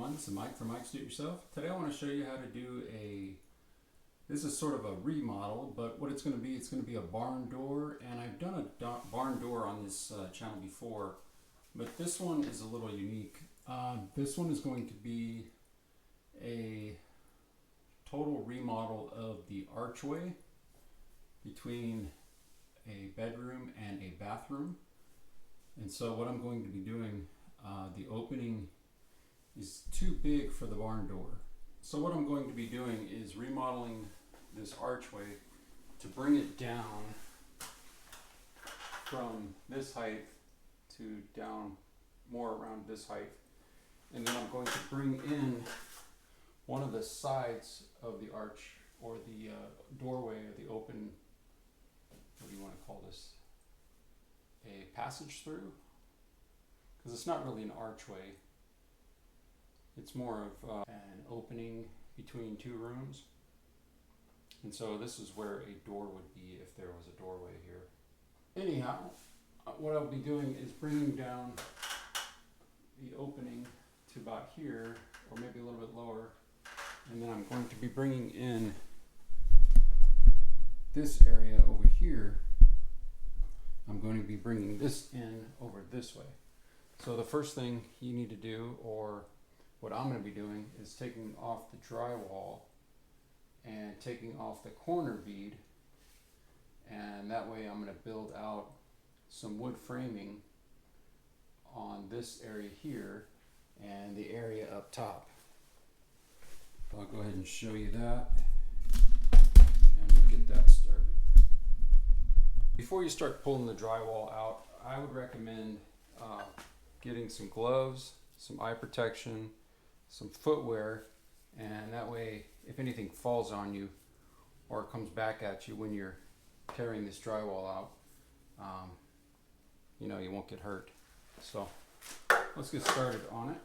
everyone, this is Mike from Mike's Do It Yourself. Today I want to show you how to do this is sort of a remodel, but what it's going to be a barn door, and I've done a barn door on this channel before, but this one is a little unique. This one is going to be a total remodel of the archway between a bedroom and a bathroom. And so what I'm going to be doing, the opening is too big for the barn door. So what I'm going to be doing is remodeling this archway to bring it down from this height to down more around this height. And then I'm going to bring in one of the sides of the arch, or the doorway, or the open, what do you want to call this? A passage through? Because it's not really an archway. It's more of an opening between two rooms. And so this is where a door would be if there was a doorway here. Anyhow, what I'll be doing is bringing down the opening to about here, or maybe a little bit lower. And then I'm going to be bringing in this area over here. I'm going to be bringing this in over this way. So the first thing you need to do, or what I'm going to be doing, is taking off the drywall and taking off the corner bead, and that way I'm going to build out some wood framing on this area here and the area up top. I'll go ahead and show you that, and we'll get that started. Before you start pulling the drywall out, I would recommend getting some gloves, some eye protection, some footwear, and that way if anything falls on you or comes back at you when you're tearing this drywall out, you won't get hurt. So let's get started on it.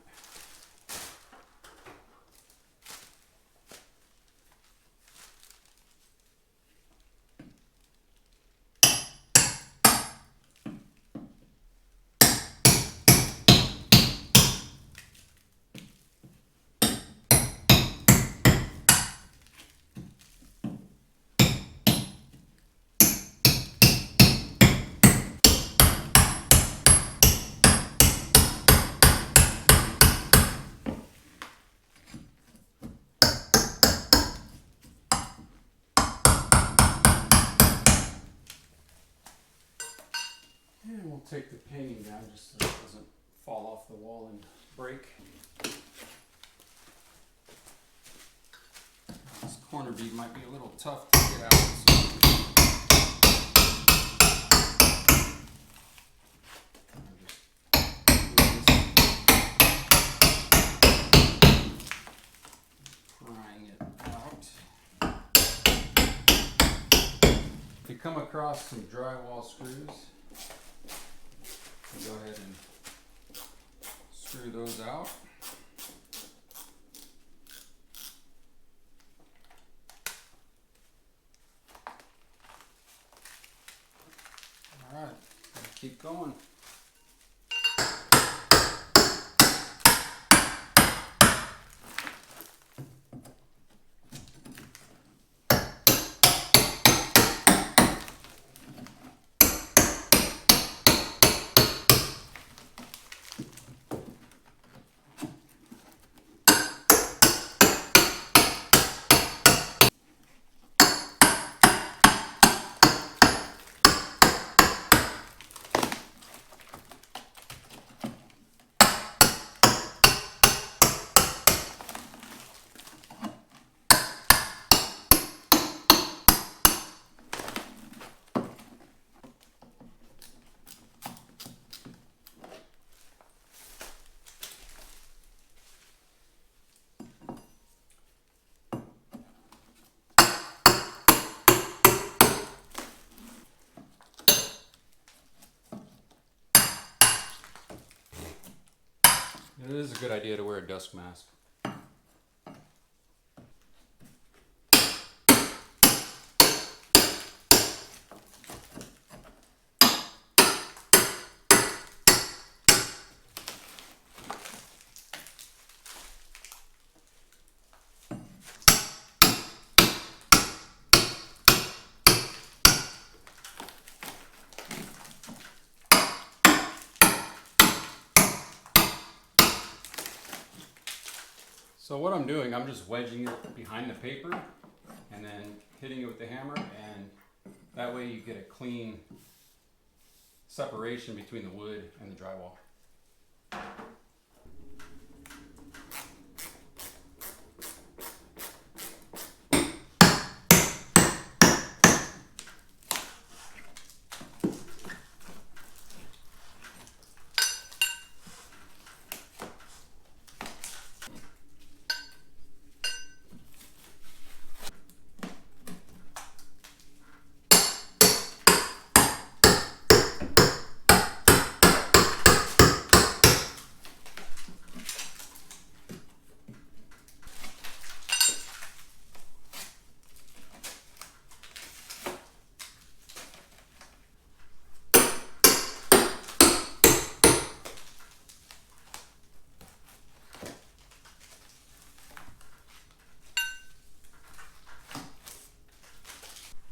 And we'll take the painting down just so it doesn't fall off the wall and break. This corner bead might be a little tough to get out. So prying it out. If you come across some drywall screws, go ahead and screw those out. All right, keep going. It is a good idea to wear a dust mask. So what I'm doing, I'm just wedging it behind the paper and then hitting it with the hammer, and that way you get a clean separation between the wood and the drywall.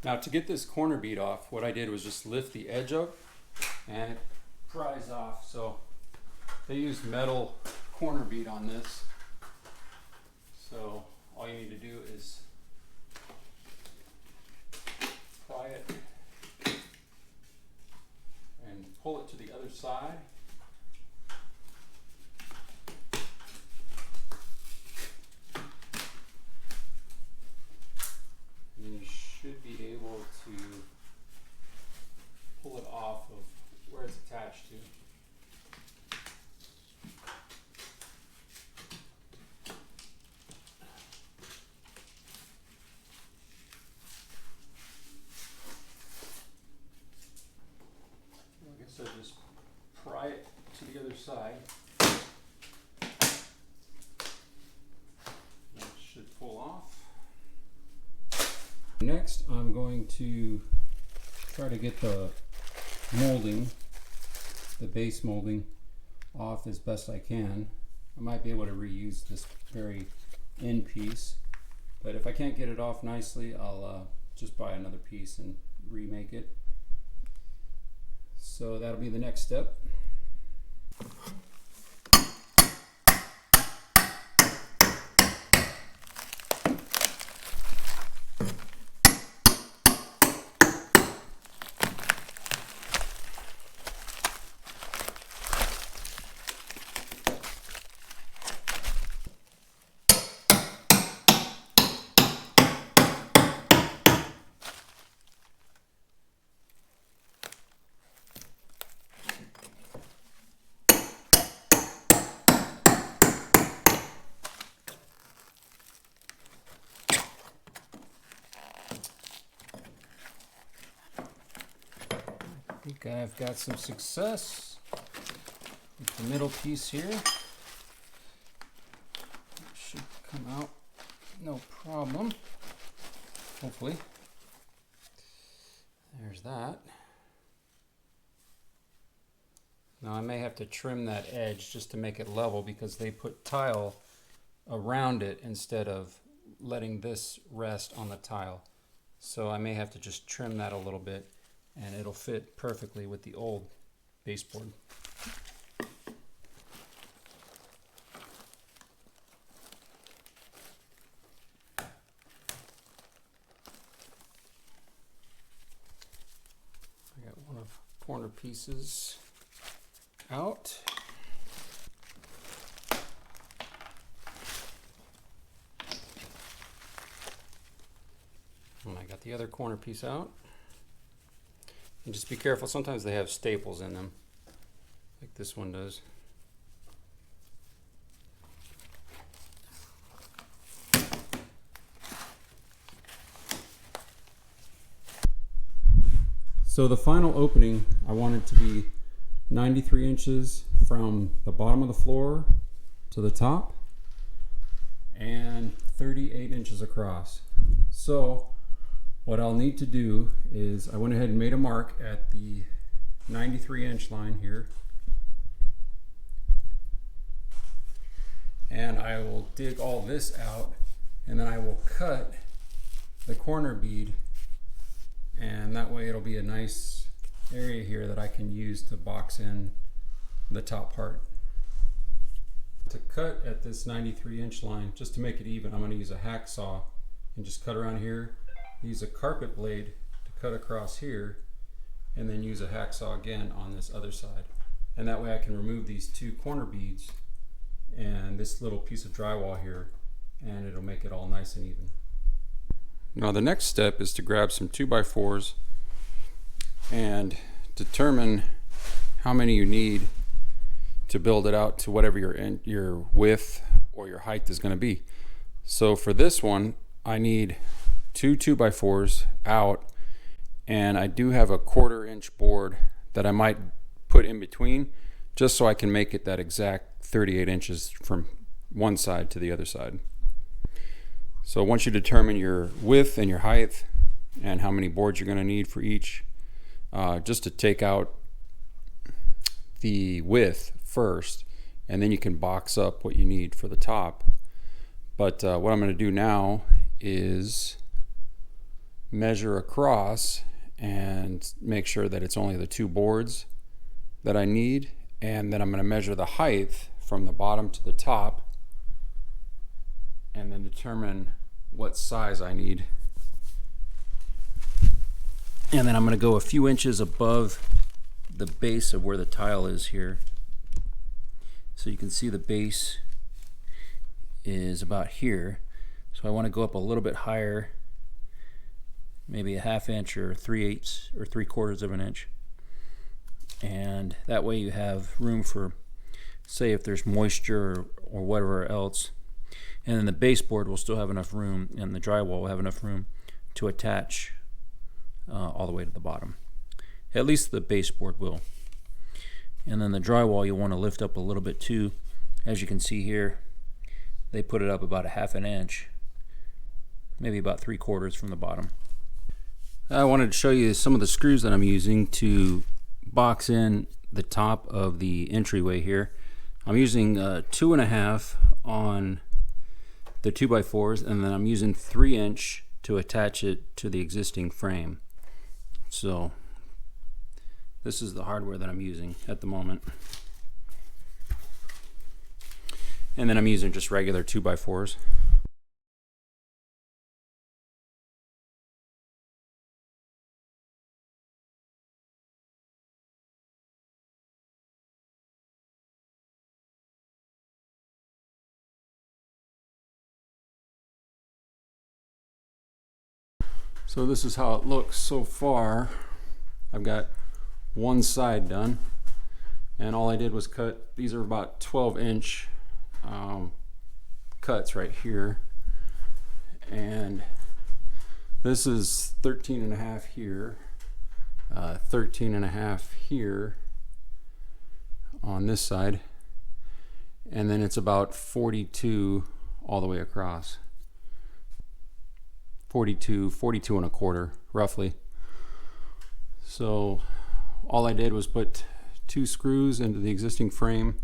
Now to get this corner bead off, what I did was just lift the edge up and it pries off. So they use metal corner bead on this. So all you need to do is pry it and pull it to the other side. And you should be able to pull it off of where it's attached to. Like I said, just pry it to the other side. That should pull off. Next, I'm going to try to get the molding, the base molding, off as best I can. I might be able to reuse this very end piece, but if I can't get it off nicely, I'll just buy another piece and remake it. So that'll be the next step. I think I've got some success with the middle piece here. It should come out no problem, hopefully. There's that. Now I may have to trim that edge just to make it level because they put tile around it instead of letting this rest on the tile. So I may have to just trim that a little bit, and it'll fit perfectly with the old baseboard. I got one of corner pieces out. And I got the other corner piece out. And just be careful, sometimes they have staples in them, like this one does. So the final opening, I want it to be 93 inches from the bottom of the floor to the top and 38 inches across. So what I'll need to do is I went ahead and made a mark at the 93-inch line here. And I will dig all this out, and then I will cut the corner bead, and that way it'll be a nice area here that I can use to box in the top part. To cut at this 93-inch line, just to make it even, I'm going to use a hacksaw and just cut around here. Use a carpet blade to cut across here, and then use a hacksaw again on this other side. And that way I can remove these two corner beads and this little piece of drywall here, and it'll make it all nice and even. Now the next step is to grab some 2x4s and determine how many you need to build it out to whatever your width or your height is going to be. So for this one, I need two 2x4s out, and I do have a 1/4 inch board that I might put in between just so I can make it that exact 38 inches from one side to the other side. So once you determine your width and your height and how many boards you're going to need for each, just to take out the width first, and then you can box up what you need for the top. But what I'm going to do now is measure across and make sure that it's only the 2 boards that I need, and then I'm going to measure the height from the bottom to the top and then determine what size I need. And then I'm going to go a few inches above the base of where the tile is here. So you can see the base is about here. So I want to go up a little bit higher, maybe a 1/2 inch or 3/8 or 3/4 of an inch. And that way you have room for, say, if there's moisture or whatever else. And then the baseboard will still have enough room, and the drywall will have enough room to attach all the way to the bottom. At least the baseboard will. And then the drywall you'll want to lift up a little bit too. As you can see here, they put it up about a 1/2 inch, maybe about 3/4 from the bottom. I wanted to show you some of the screws that I'm using to box in the top of the entryway here. I'm using 2.5 on the 2x4s, and then I'm using 3-inch to attach it to the existing frame. So this is the hardware that I'm using at the moment. And then I'm using just regular 2x4s. So this is how it looks so far. I've got one side done, and all I did was cut, these are about 12-inch cuts right here, and this is 13.5 here, 13.5 here on this side, and then it's about 42 all the way across. 42 1/4 roughly. So all I did was put 2 screws into the existing frame,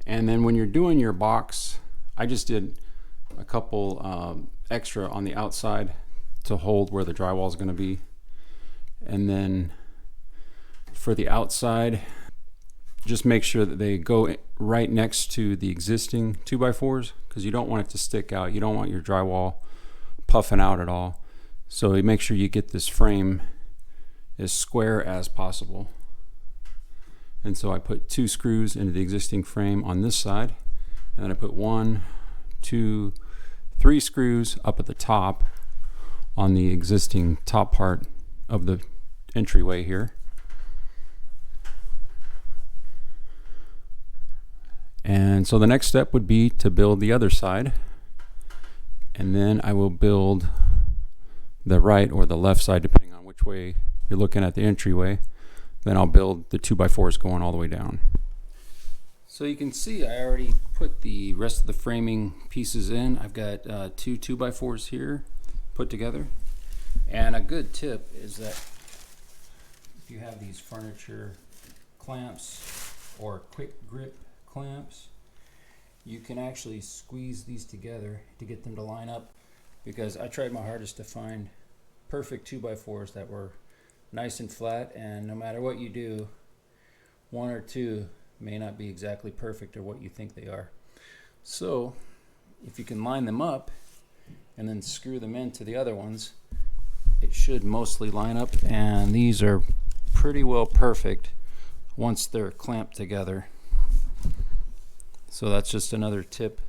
and then when you're doing your box, I just did a couple extra on the outside to hold where the drywall is going to be. And then for the outside, just make sure that they go right next to the existing 2x4s, because you don't want it to stick out. You don't want your drywall puffing out at all. So you make sure you get this frame as square as possible. And so I put 2 screws into the existing frame on this side, and then I put 1, 2, 3 screws up at the top on the existing top part of the entryway here. And so the next step would be to build the other side, and then I will build the right or the left side depending on which way you're looking at the entryway. Then I'll build the 2x4s going all the way down. So you can see I already put the rest of the framing pieces in. I've got 2 2x4s here put together. And a good tip is that if you have these furniture clamps or quick grip clamps, you can actually squeeze these together to get them to line up, because I tried my hardest to find perfect 2x4s that were nice and flat, and no matter what you do, 1 or 2 may not be exactly perfect or what you think they are. So if you can line them up and then screw them into the other ones, it should mostly line up, and these are pretty well perfect once they're clamped together. So that's just another tip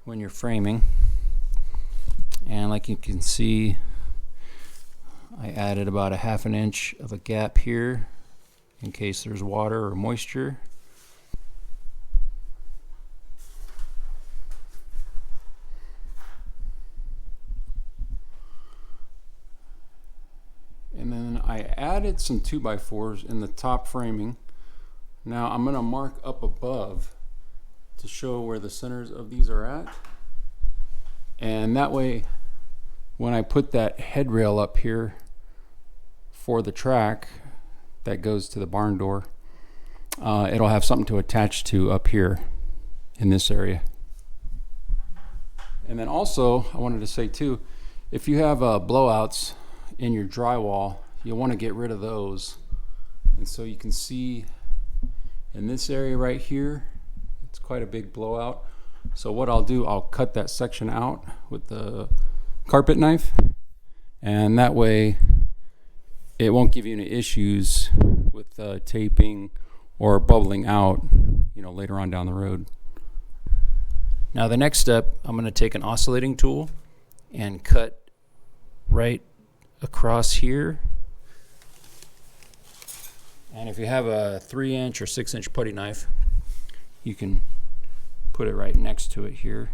when you're framing. And like you can see, I added about 1/2 inch of a gap here in case there's water or moisture. And then I added some 2x4s in the top framing. Now I'm going to mark up above to show where the centers of these are at. And that way, when I put that headrail up here for the track that goes to the barn door, it'll have something to attach to up here in this area. And then also, I wanted to say too, if you have blowouts in your drywall, you'll want to get rid of those. And so you can see in this area right here, it's quite a big blowout. So what I'll do, I'll cut that section out with the carpet knife, and that way it won't give you any issues with taping or bubbling out, you know, later on down the road. Now the next step, I'm going to take an oscillating tool and cut right across here. And if you have a 3-inch or 6-inch putty knife, you can put it right next to it here.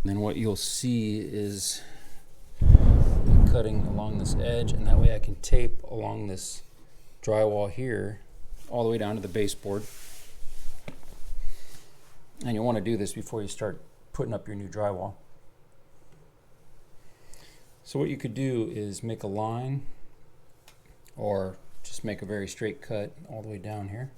And then what you'll see is cutting along this edge, and that way I can tape along this drywall here all the way down to the baseboard. And you'll want to do this before you start putting up your new drywall. So what you could do is make a line, or just make a very straight cut all the way down here.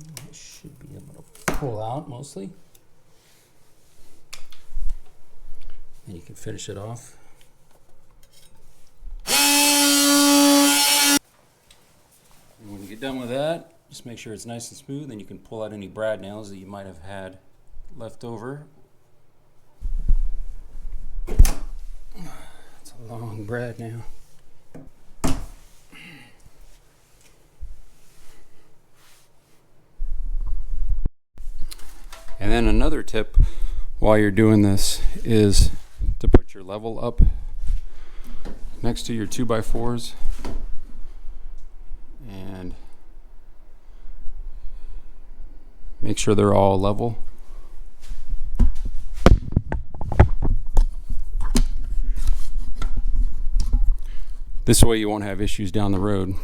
I should be able to pull out mostly. And you can finish it off. And when you get done with that, just make sure it's nice and smooth, and you can pull out any brad nails that you might have had left over. It's a long brad nail. And then another tip while you're doing this is to put your level up next to your 2x4s and make sure they're all level. This way you won't have issues down the road.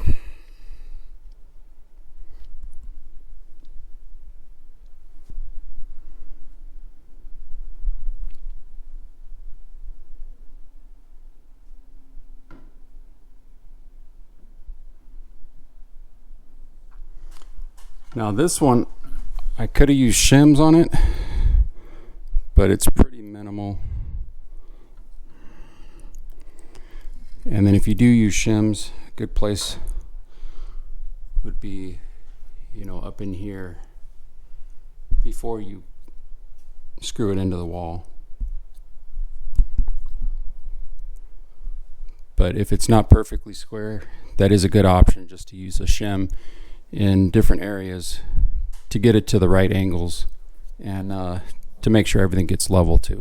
Now this one, I could have used shims on it, but it's pretty minimal. And then if you do use shims, a good place would be, you know, up in here before you screw it into the wall. But if it's not perfectly square, that is a good option, just to use a shim in different areas to get it to the right angles and to make sure everything gets level too.